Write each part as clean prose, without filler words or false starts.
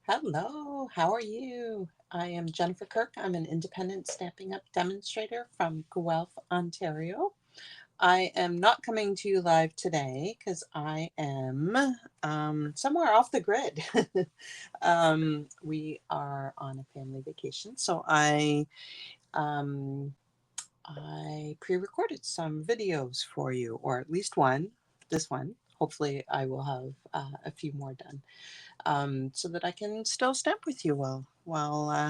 Hello, how are you? I am Jennifer Kirk. I'm an independent Stampin' Up! Demonstrator from Guelph, Ontario. I am not coming to you live today because I am somewhere off the grid. We are on a family vacation, so um, I pre-recorded some videos for you, or at least one. This one. Hopefully, I will have a few more done so that I can still stamp with you while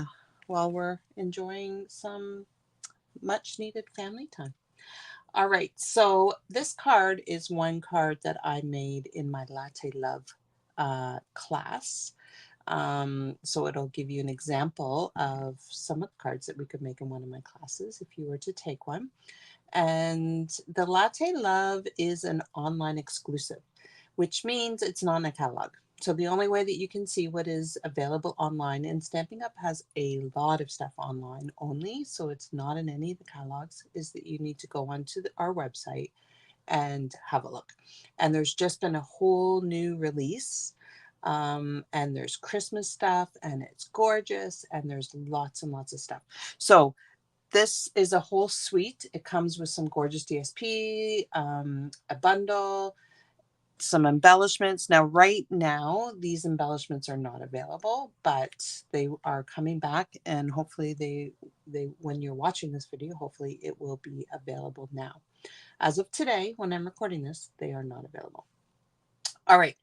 we're enjoying some much needed family time. All right, so this card is one card that I made in my Latte Love class. So it'll give you an example of some of the cards that we could make in one of my classes if you were to take one. And the Latte Love is an online exclusive, which means it's not in a catalog. So the only way that you can see what is available online, and Stamping Up has a lot of stuff online only, so it's not in any of the catalogs, is that you need to go onto our website and have a look. And there's just been a whole new release. And there's Christmas stuff, and it's gorgeous, and there's lots and lots of stuff. So this is a whole suite. It comes with some gorgeous DSP, a bundle, some embellishments. Now, right now, these embellishments are not available, but they are coming back, and hopefully they when you're watching this video, hopefully it will be available now. As of today, when I'm recording this, they are not available. All right,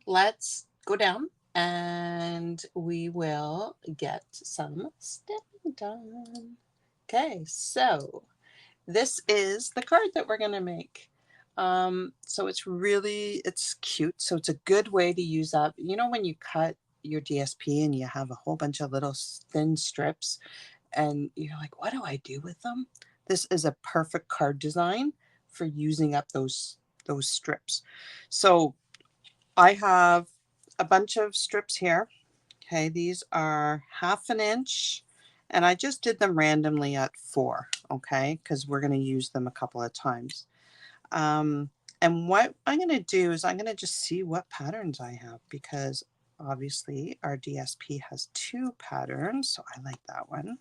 let's go down and we will get some stamping done. Okay, so this is the card that we're going to make. So it's cute. So it's a good way to use up, when you cut your DSP and you have a whole bunch of little thin strips and you're like, what do I do with them? This is a perfect card design for using up those strips. So I have a bunch of strips here. Okay, these are 1/2 inch, and I just did them randomly at 4, okay, because we're going to use them a couple of times. Um, and what I'm going to do is I'm going to just see what patterns I have, because obviously our DSP has 2 patterns, so I like that one.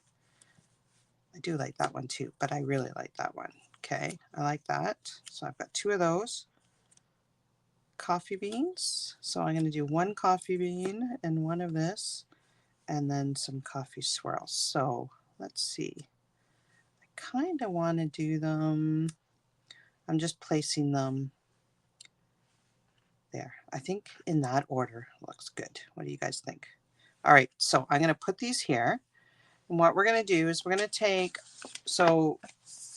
I do like that one too, but I really like that one. Okay, I like that. So I've got 2 of those. Coffee beans. So I'm going to do 1 coffee bean and 1 of this, and then some coffee swirls. So let's see. I kind of want to do them. I'm just placing them there. I think in that order looks good. What do you guys think? All right, so I'm going to put these here. And what we're going to do is we're going to take, so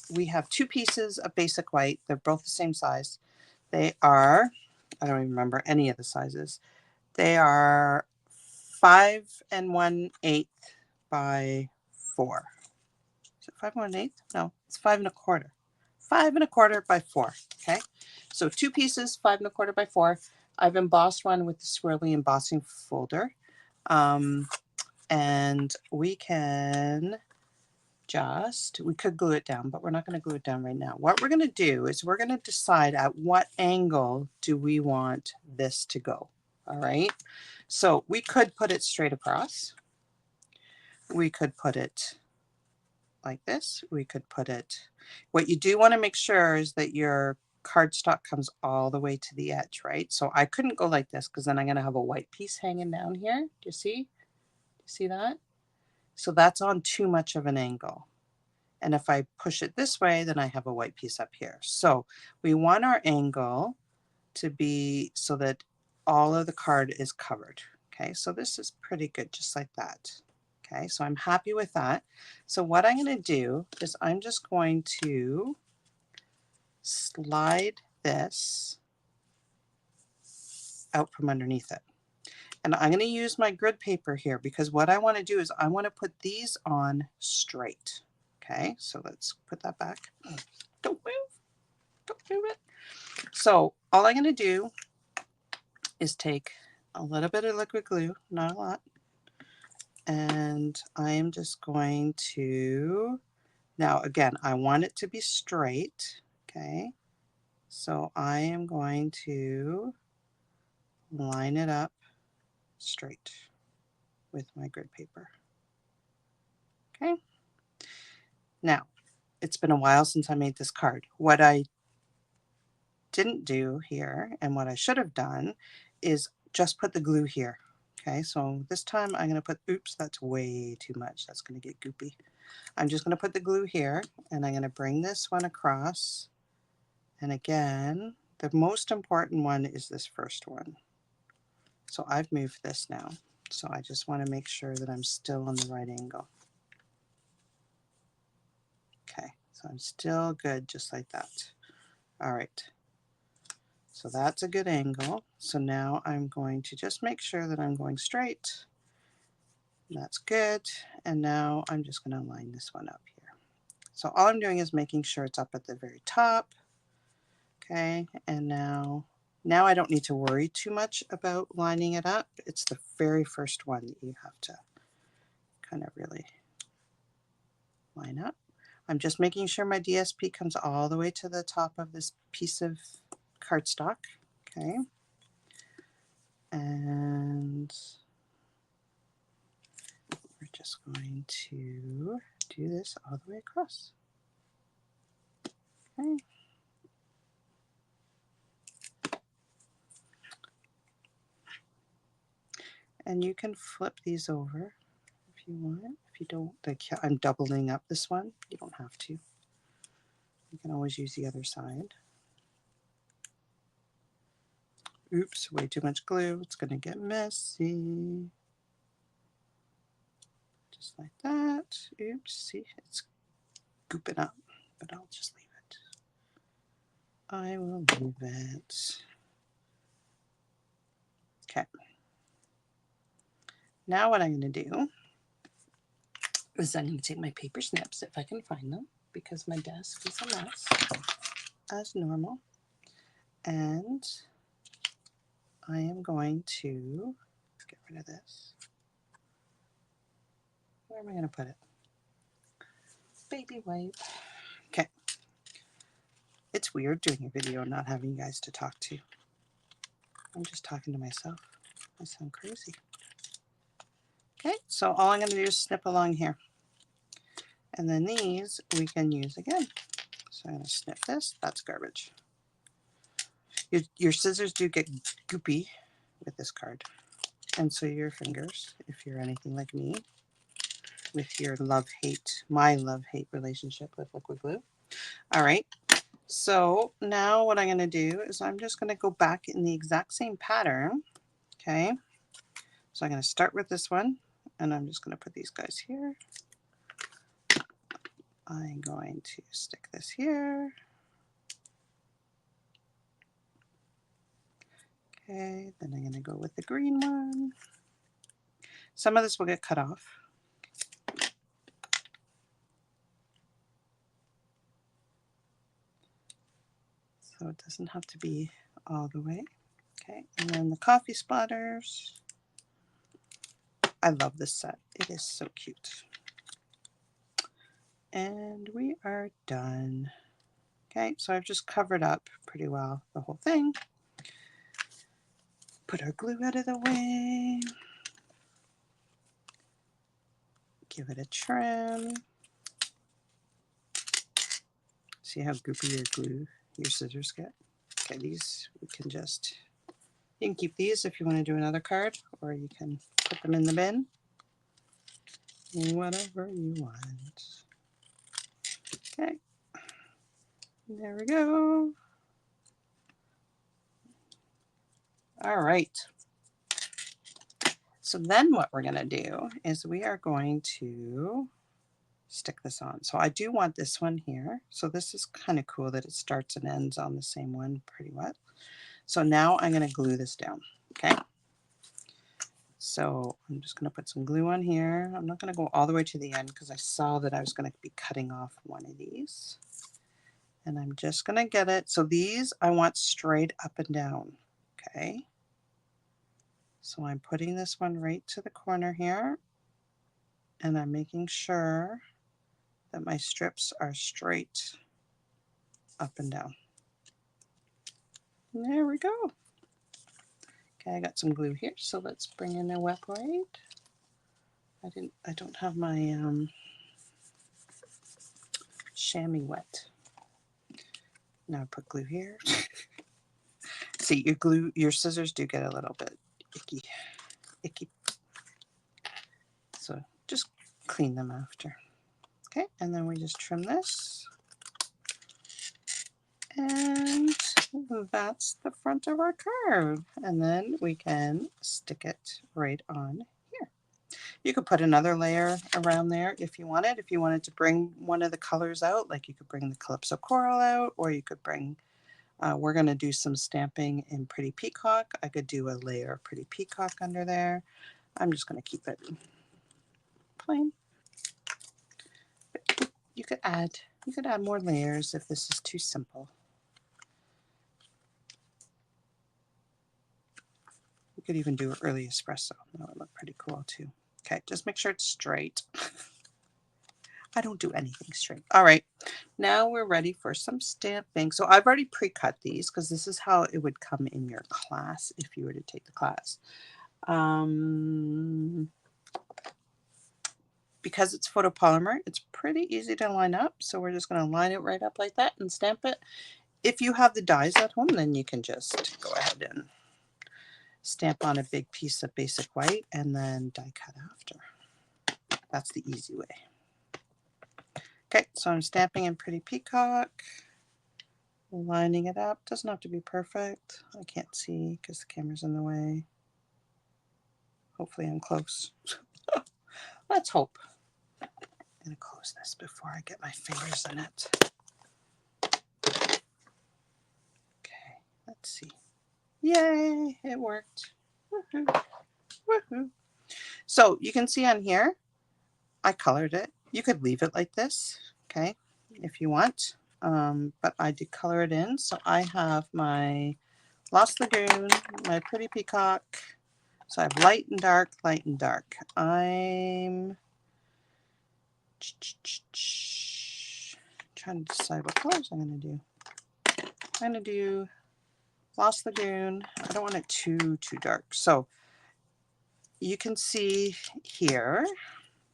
we have 2 pieces of basic white. They're both the same size. They are, I don't even remember any of the sizes. They are 5 1/8 by 4. Is it 5 1/8? No, it's 5 1/4. 5 1/4 by 4. Okay, so 2 pieces, 5 1/4 by 4. I've embossed one with the swirly embossing folder, and we could glue it down, but we're not going to glue it down right now. What we're going to do is we're going to decide at what angle do we want this to go. All right, so we could put it straight across. We could put it like this. We could put it, what you do want to make sure is that your cardstock comes all the way to the edge, right? So I couldn't go like this because then I'm going to have a white piece hanging down here. Do you see? Do you see that? So that's on too much of an angle. And if I push it this way, then I have a white piece up here. So we want our angle to be so that all of the card is covered. Okay, so this is pretty good, just like that. Okay, so I'm happy with that. So what I'm going to do is I'm just going to slide this out from underneath it. And I'm going to use my grid paper here because what I want to do is I want to put these on straight. Okay, so let's put that back. Don't move. Don't move it. So all I'm going to do is take a little bit of liquid glue, not a lot, and I am just going to, now again, I want it to be straight, okay, so I am going to line it up straight. with my grid paper. Okay. Now, it's been a while since I made this card. What I didn't do here, and what I should have done, is just put the glue here. Okay, so this time I'm going to put, oops, that's way too much. That's going to get goopy. I'm just going to put the glue here, and I'm going to bring this one across. And again, the most important one is this first one. So I've moved this now. So I just want to make sure that I'm still on the right angle. Okay, so I'm still good just like that. All right. So that's a good angle. So now I'm going to just make sure that I'm going straight. That's good. And now I'm just going to line this one up here. So all I'm doing is making sure it's up at the very top. Okay, and now I don't need to worry too much about lining it up. It's the very first one that you have to kind of really line up. I'm just making sure my DSP comes all the way to the top of this piece of cardstock. Okay, and we're just going to do this all the way across. Okay. And you can flip these over if you want. If you don't, like I'm doubling up this one, you don't have to. You can always use the other side. Oops, way too much glue. It's going to get messy. Just like that. Oops, see, it's gooping up, but I'll just leave it. I will leave it. Okay. Now what I'm going to do is I'm going to take my paper snips, if I can find them, because my desk is a mess, as normal. And I am going to get rid of this. Where am I going to put it? Baby wipe. Okay. It's weird doing a video and not having you guys to talk to. I'm just talking to myself. I sound crazy. Okay, so all I'm going to do is snip along here. And then these we can use again. So I'm going to snip this. That's garbage. Your scissors do get goopy with this card. And so your fingers, if you're anything like me, with your my love-hate relationship with liquid glue. All right, so now what I'm going to do is I'm just going to go back in the exact same pattern. Okay, so I'm going to start with this one, and I'm just going to put these guys here. I'm going to stick this here. Okay, then I'm going to go with the green one. Some of this will get cut off. So it doesn't have to be all the way. Okay, and then the coffee splatters. I love this set. It is so cute. And we are done. Okay, so I've just covered up pretty well the whole thing. Put our glue out of the way. Give it a trim. See how goopy your scissors get? Okay, these we can just, you can keep these if you want to do another card, or you can put them in the bin. Whatever you want. Okay, there we go. All right. So then what we're going to do is we are going to stick this on. So I do want this one here. So this is kind of cool that it starts and ends on the same one pretty wet. So now I'm going to glue this down. Okay. So I'm just going to put some glue on here. I'm not going to go all the way to the end because I saw that I was going to be cutting off one of these. And I'm just going to get it. So these I want straight up and down. Okay. So I'm putting this one right to the corner here. And I'm making sure that my strips are straight up and down. And there we go. Okay, I got some glue here, so let's bring in a wet wipe. I don't have my chamois wet. Now I put glue here. See, your scissors do get a little bit icky. So just clean them after. Okay, and then we just trim this. And that's the front of our card. And then we can stick it right on here. You could put another layer around there if you wanted. If you wanted to bring one of the colors out, like you could bring the Calypso Coral out, or you could bring, we're going to do some stamping in Pretty Peacock. I could do a layer of Pretty Peacock under there. I'm just going to keep it plain. You could add more layers if this is too simple. You could even do early espresso. That would look pretty cool too. Okay, just make sure it's straight. I don't do anything straight. All right, now we're ready for some stamping. So I've already pre-cut these because this is how it would come in your class if you were to take the class. Because it's photopolymer, it's pretty easy to line up. So we're just going to line it right up like that and stamp it. If you have the dies at home, then you can just go ahead and stamp on a big piece of basic white and then die cut after. That's the easy way. Okay, so I'm stamping in Pretty Peacock, lining it up. Doesn't have to be perfect. I can't see because the camera's in the way. Hopefully I'm close. Let's hope. I'm going to close this before I get my fingers in it. Okay, let's see. Yay, it worked. Woohoo. Woohoo. So you can see on here, I colored it. You could leave it like this, okay, if you want. But I did color it in. So I have my Lost Lagoon, my Pretty Peacock. So I have light and dark, light and dark. I'm trying to decide what colors I'm going to do. I'm going to do Lost Lagoon. I don't want it too dark. So you can see here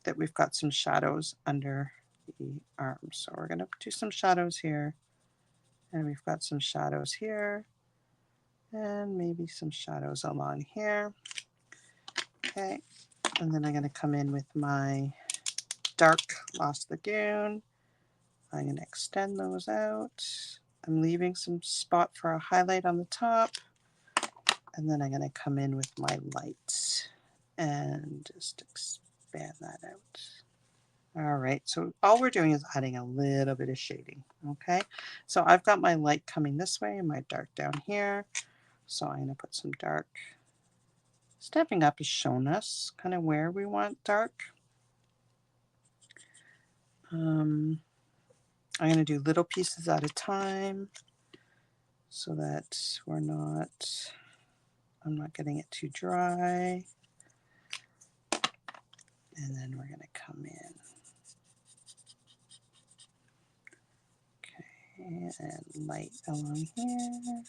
that we've got some shadows under the arms. So we're going to do some shadows here. And we've got some shadows here. And maybe some shadows along here. Okay. And then I'm going to come in with my dark Lost Lagoon. I'm going to extend those out. I'm leaving some spot for a highlight on the top. And then I'm going to come in with my light and just expand that out. All right, so all we're doing is adding a little bit of shading, okay? So I've got my light coming this way and my dark down here. So I'm going to put some dark. Stepping Up has shown us kind of where we want dark. I'm going to do little pieces at a time so that I'm not getting it too dry. And then we're going to come in. Okay, and light along here.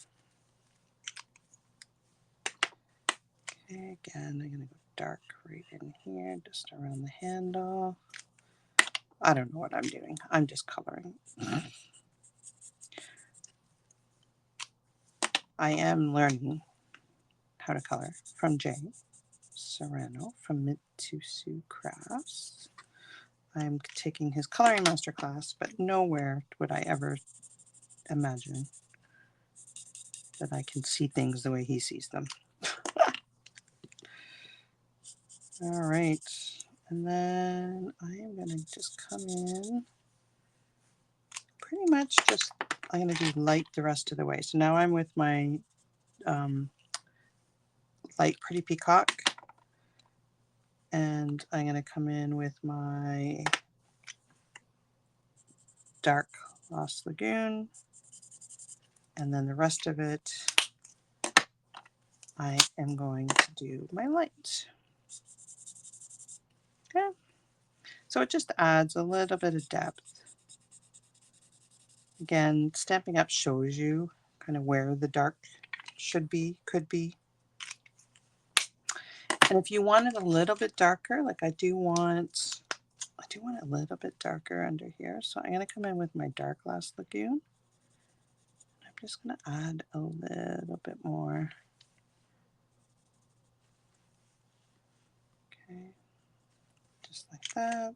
Okay, again, I'm going to go dark right in here, just around the handle. I don't know what I'm doing. I'm just coloring. I am learning how to color from Jay Serrano from Mitsusu Crafts. I'm taking his coloring master class, but nowhere would I ever imagine that I can see things the way he sees them. All right, and then I am going to just come in pretty much just, I'm going to do light the rest of the way. So now I'm with my light Pretty Peacock, and I'm going to come in with my dark Lost Lagoon, and then the rest of it I am going to do my light. Okay, so it just adds a little bit of depth. Again, Stamping Up shows you kind of where the dark should be, could be. And if you want it a little bit darker, like I do want it a little bit darker under here. So I'm going to come in with my Dark Glass Lagoon. I'm just going to add a little bit more. Okay, just like that.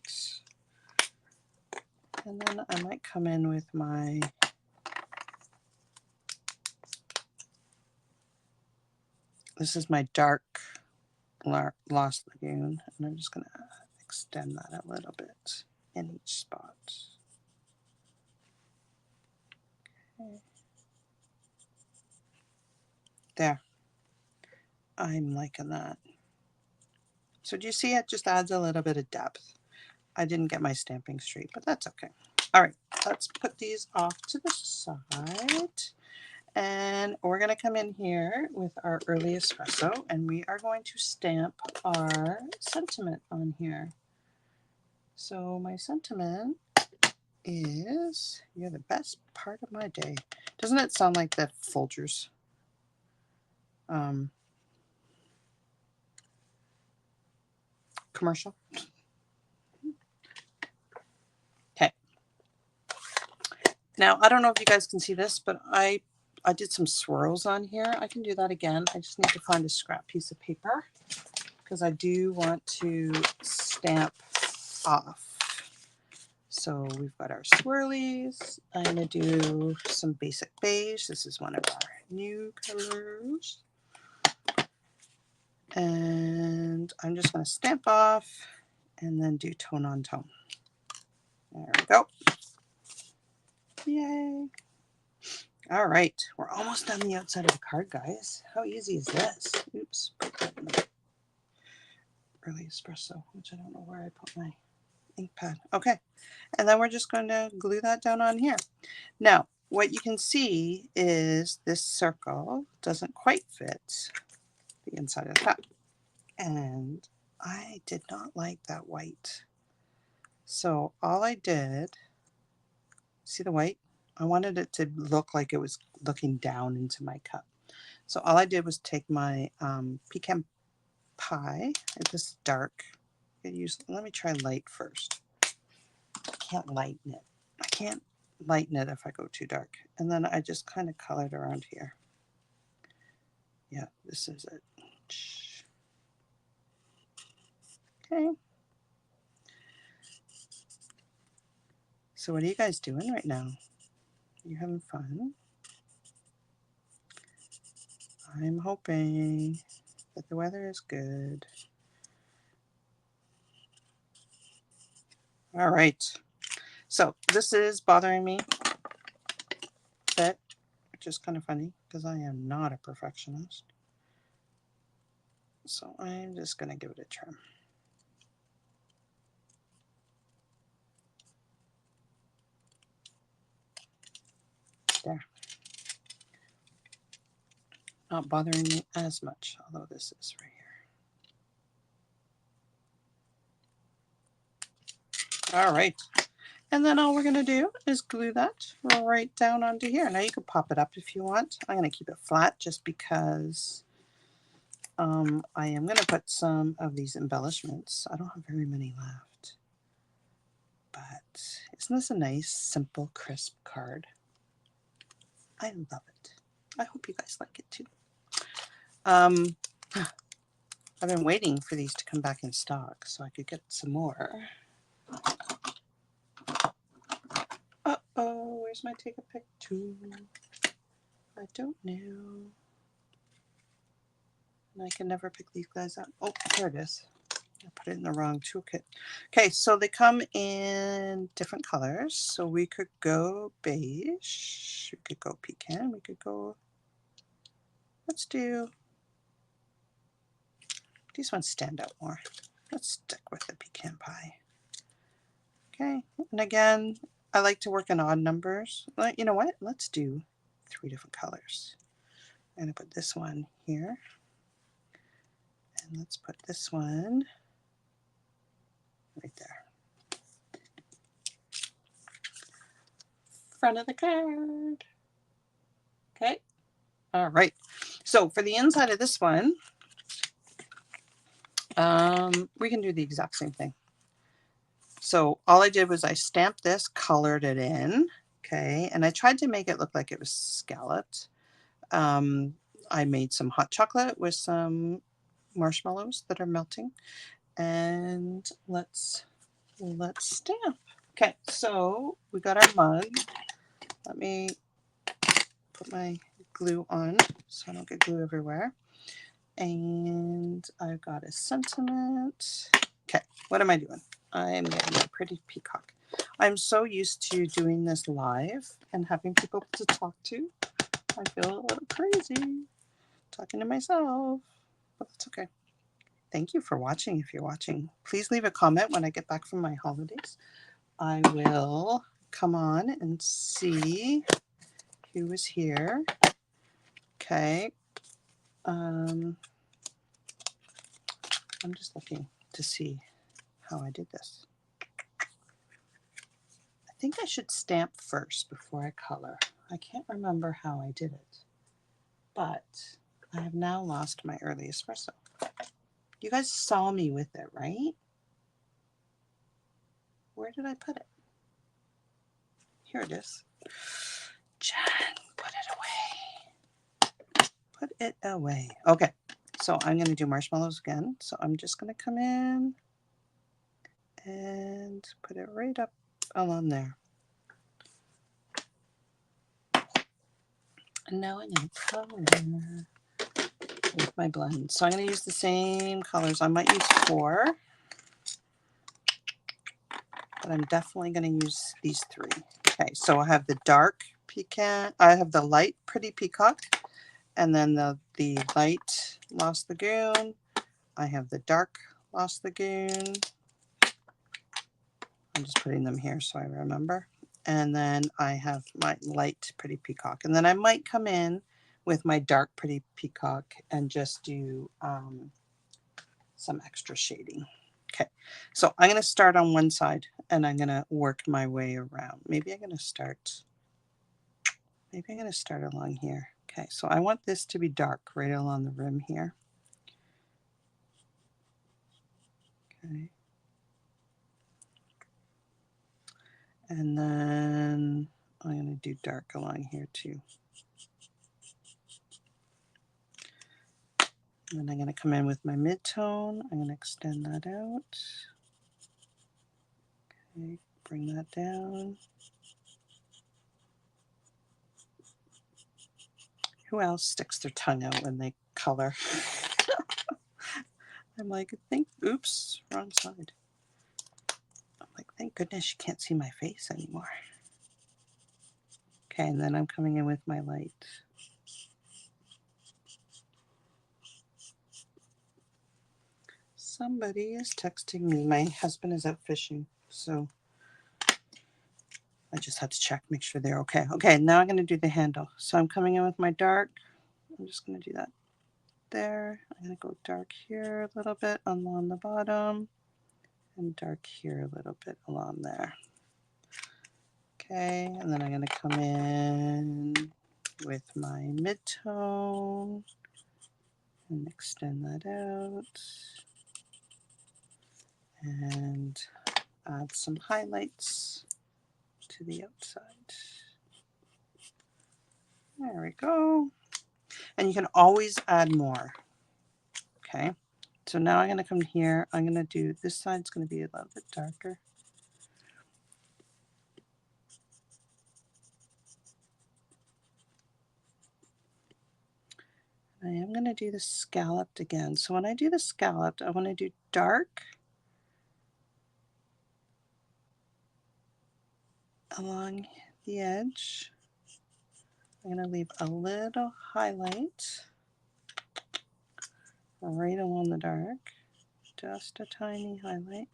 And then I might come in with my this is my Dark Lost Lagoon, and I'm just going to extend that a little bit in each spot. Okay. There. I'm liking that. So do you see it just adds a little bit of depth? I didn't get my stamping straight, but that's okay. All right, let's put these off to the side. And we're going to come in here with our early espresso, and we are going to stamp our sentiment on here. So my sentiment is, you're the best part of my day. Doesn't it sound like the Folgers commercial? Okay. Now, I don't know if you guys can see this, but I did some swirls on here. I can do that again. I just need to find a scrap piece of paper because I do want to stamp off. So we've got our swirlies. I'm going to do some basic beige. This is one of our new colors. And I'm just going to stamp off and then do tone on tone. There we go. Yay. All right, we're almost on the outside of the card, guys. How easy is this? Oops, put that in the early espresso, which I don't know where I put my ink pad. Okay, and then we're just going to glue that down on here. Now, what you can see is this circle doesn't quite fit the inside of the cup. And I did not like that white. So all I did, see the white? I wanted it to look like it was looking down into my cup. So all I did was take my pecan pie. This is dark. Let me try light first. I can't lighten it. I can't lighten it if I go too dark. And then I just kind of colored around here. Yeah, this is it. Okay. So what are you guys doing right now? Are you having fun? I'm hoping that the weather is good. All right. So this is bothering me a bit, which is kind of funny because I am not a perfectionist. So I'm just going to give it a trim. There. Not bothering me as much, although this is right here. All right. And then all we're going to do is glue that right down onto here. Now you can pop it up if you want. I'm going to keep it flat just because I am going to put some of these embellishments. I don't have very many left. But isn't this a nice, simple, crisp card? I love it. I hope you guys like it too. I've been waiting for these to come back in stock so I could get some more. Uh-oh, where's my take a pic tool? I don't know. And I can never pick these guys up. Oh, here it is. I put it in the wrong toolkit. Okay, so they come in different colors. So we could go beige. We could go pecan. We could go... Let's do... These ones stand out more. Let's stick with the pecan pie. Okay, and again, I like to work in odd numbers. You know what? Let's do 3 different colors. I'm going to put this one here. And let's put this one right there. Front of the card. Okay. All right. So for the inside of this one, We can do the exact same thing. So all I did was I stamped this, colored it in, okay, and I tried to make it look like it was scalloped. I made some hot chocolate with some marshmallows that are melting, and let's stamp. Okay, so we got our mug. Let me put my glue on so I don't get glue everywhere. And I've got a sentiment. Okay, what am I doing? I'm getting a pretty peacock. I'm so used to doing this live and having people to talk to. I feel a little crazy talking to myself, but that's okay. Thank you for watching if you're watching. Please leave a comment when I get back from my holidays. I will come on and see who was here. Okay. I'm just looking to see how I did this. I think I should stamp first before I color. I can't remember how I did it, but I have now lost my early espresso. You guys saw me with it, right? Where did I put it? Here it is. Jen, put it away. Put it away. Okay, so I'm going to do marshmallows again. So I'm just going to come in and put it right up along there. And now I'm going to color with my blend. So I'm going to use the same colors. I might use 4, but I'm definitely going to use these 3. Okay, so I have the dark pecan, I have the light pretty peacock, and then the light Lost Lagoon. I have the dark Lost Lagoon. I'm just putting them here so I remember. And then I have my light pretty peacock. And then I might come in with my dark pretty peacock and just do some extra shading. Okay, so I'm going to start on one side and I'm going to work my way around. Maybe I'm going to start along here. Okay, so I want this to be dark right along the rim here. Okay. And then I'm going to do dark along here too. And then I'm going to come in with my mid-tone. I'm going to extend that out. Okay, bring that down. Who else sticks their tongue out when they color? I'm like, oops, wrong side. I'm like, thank goodness you can't see my face anymore. Okay, and then I'm coming in with my light. Somebody is texting me. My husband is out fishing, so I just had to check, make sure they're okay. Okay, now I'm going to do the handle. So I'm coming in with my dark. I'm just going to do that there. I'm going to go dark here a little bit along the bottom and dark here a little bit along there. Okay, and then I'm going to come in with my mid-tone and extend that out and add some highlights to the outside. There we go. And you can always add more. Okay, so now I'm going to come here. I'm going to do this side's going to be a little bit darker. I am going to do the scalloped again. So when I do the scalloped, I want to do dark along the edge. I'm going to leave a little highlight right along the dark, just a tiny highlight.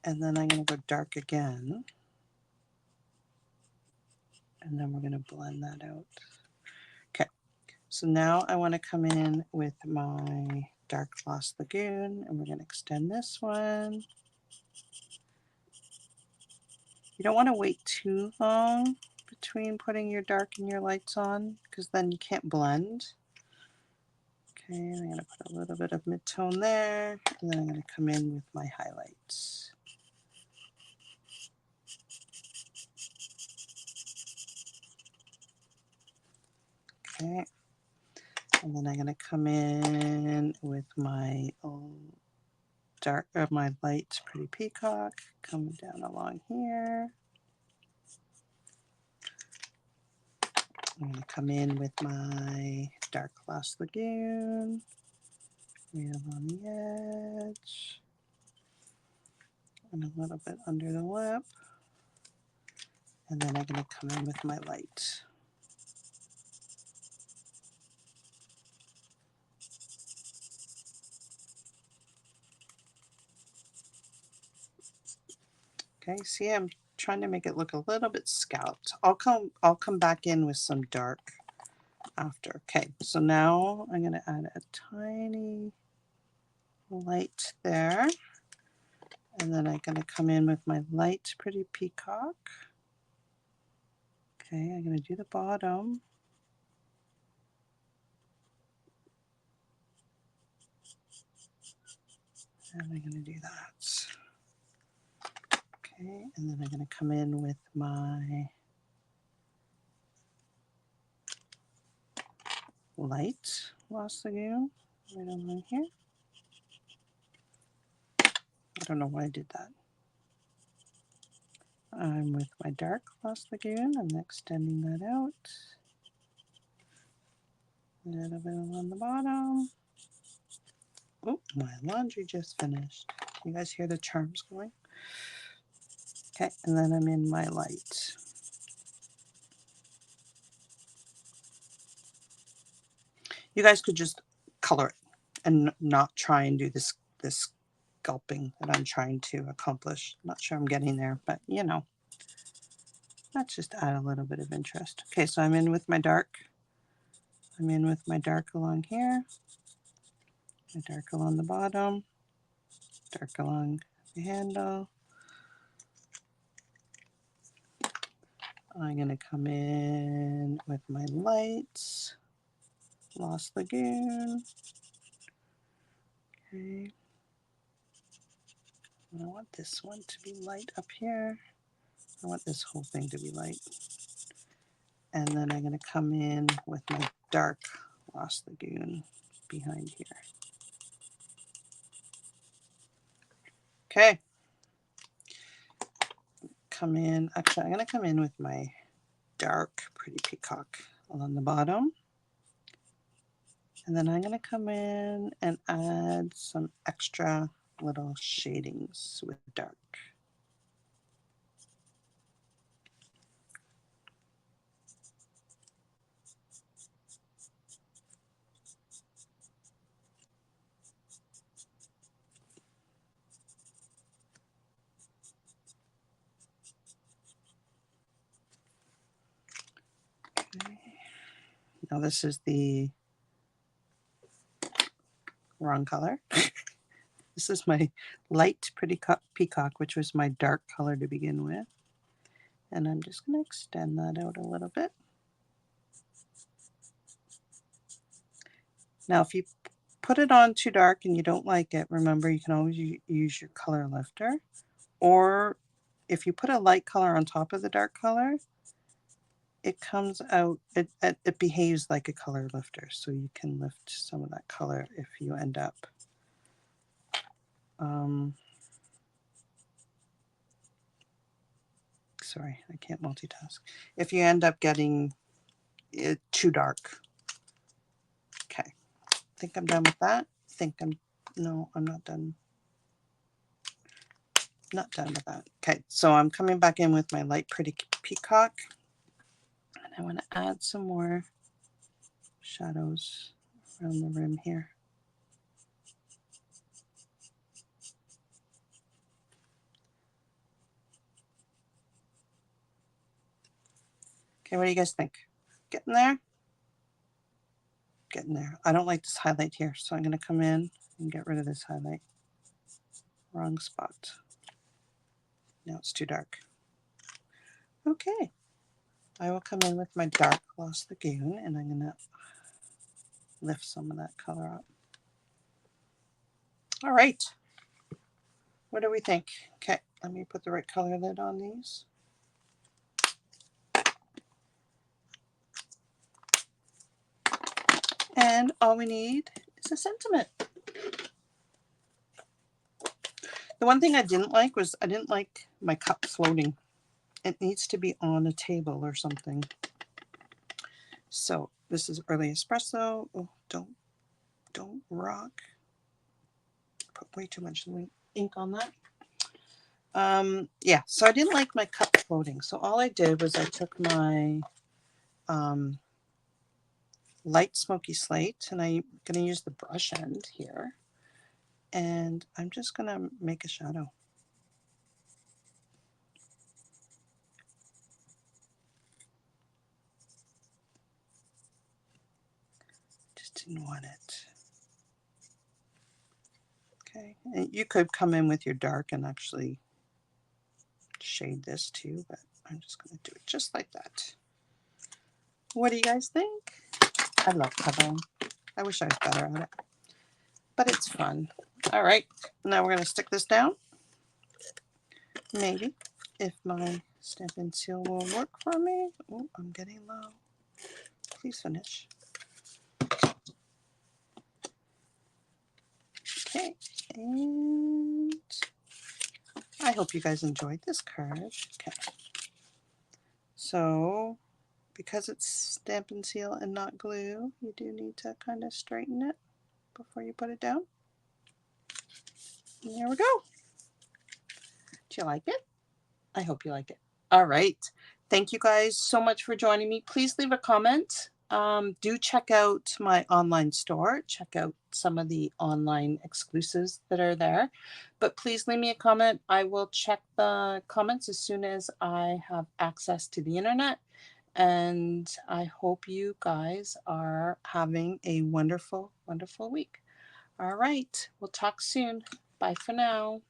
And then I'm going to go dark again. And then we're going to blend that out. Okay, so now I want to come in with my dark Lost Lagoon, and we're going to extend this one. You don't want to wait too long between putting your dark and your lights on, because then you can't blend. Okay, I'm going to put a little bit of mid-tone there, and then I'm going to come in with my highlights. Okay, and then I'm going to come in with my my light Pretty Peacock, coming down along here. I'm going to come in with my dark Lost Lagoon, right along the edge, and a little bit under the lip. And then I'm going to come in with my light. Okay, see, I'm trying to make it look a little bit scalloped. I'll come back in with some dark after. Okay, so now I'm going to add a tiny light there. And then I'm going to come in with my light Pretty Peacock. Okay, I'm going to do the bottom. And I'm going to do that. Okay, and then I'm going to come in with my light Lost Lagoon right along here. I don't know why I did that. I'm with my dark Lost Lagoon. I'm extending that out. A little bit along the bottom. Oh, my laundry just finished. You guys hear the charms going? Okay, and then I'm in my light. You guys could just color it and not try and do this sculpting that I'm trying to accomplish. Not sure I'm getting there, but you know, let's just add a little bit of interest. Okay, so I'm in with my dark. I'm in with my dark along here, my dark along the bottom, dark along the handle. I'm going to come in with my lights, Lost Lagoon. Okay. I want this one to be light up here. I want this whole thing to be light. And then I'm going to come in with my dark Lost Lagoon behind here. Okay. Come in, actually I'm going to come in with my dark Pretty Peacock along the bottom. And then I'm going to come in and add some extra little shadings with dark. Okay. Now this is the wrong color. This is my light Pretty Peacock, which was my dark color to begin with. And I'm just going to extend that out a little bit. Now, if you put it on too dark and you don't like it, remember you can always use your color lifter. Or if you put a light color on top of the dark color, it comes out, it behaves like a color lifter. So you can lift some of that color if you end up sorry, I can't multitask. If you end up getting it too dark. Okay, think I'm done with that. No, I'm not done. Not done with that. Okay, so I'm coming back in with my light Pretty Peacock. And I want to add some more shadows around the rim here. Okay, what do you guys think? Getting there? Getting there. I don't like this highlight here, so I'm going to come in and get rid of this highlight. Wrong spot. Now it's too dark. Okay, I will come in with my dark Lost Lagoon, and I'm going to lift some of that color up. All right. What do we think? Okay, let me put the right color lid on these. And all we need is a sentiment. The one thing I didn't like was I didn't like my cup floating. It needs to be on a table or something. So this is early espresso. Oh, don't rock. Put way too much ink on that. Yeah, so I didn't like my cup floating. So all I did was I took my light smoky slate, and I'm going to use the brush end here. And I'm just going to make a shadow. Just didn't want it. Okay, and you could come in with your dark and actually shade this too, but I'm just going to do it just like that. What do you guys think? I love coloring. I wish I was better at it, but it's fun. All right, now we're going to stick this down. Maybe, if my Stampin' Seal will work for me. Oh, I'm getting low. Please finish. Okay, and I hope you guys enjoyed this card. Okay, so because it's Stampin' Seal and not glue, you do need to kind of straighten it before you put it down. And there we go. Do you like it? I hope you like it. All right. Thank you guys so much for joining me. Please leave a comment. Do check out my online store. Check out some of the online exclusives that are there. But please leave me a comment. I will check the comments as soon as I have access to the internet. And I hope you guys are having a wonderful, wonderful week. All right. We'll talk soon. Bye for now.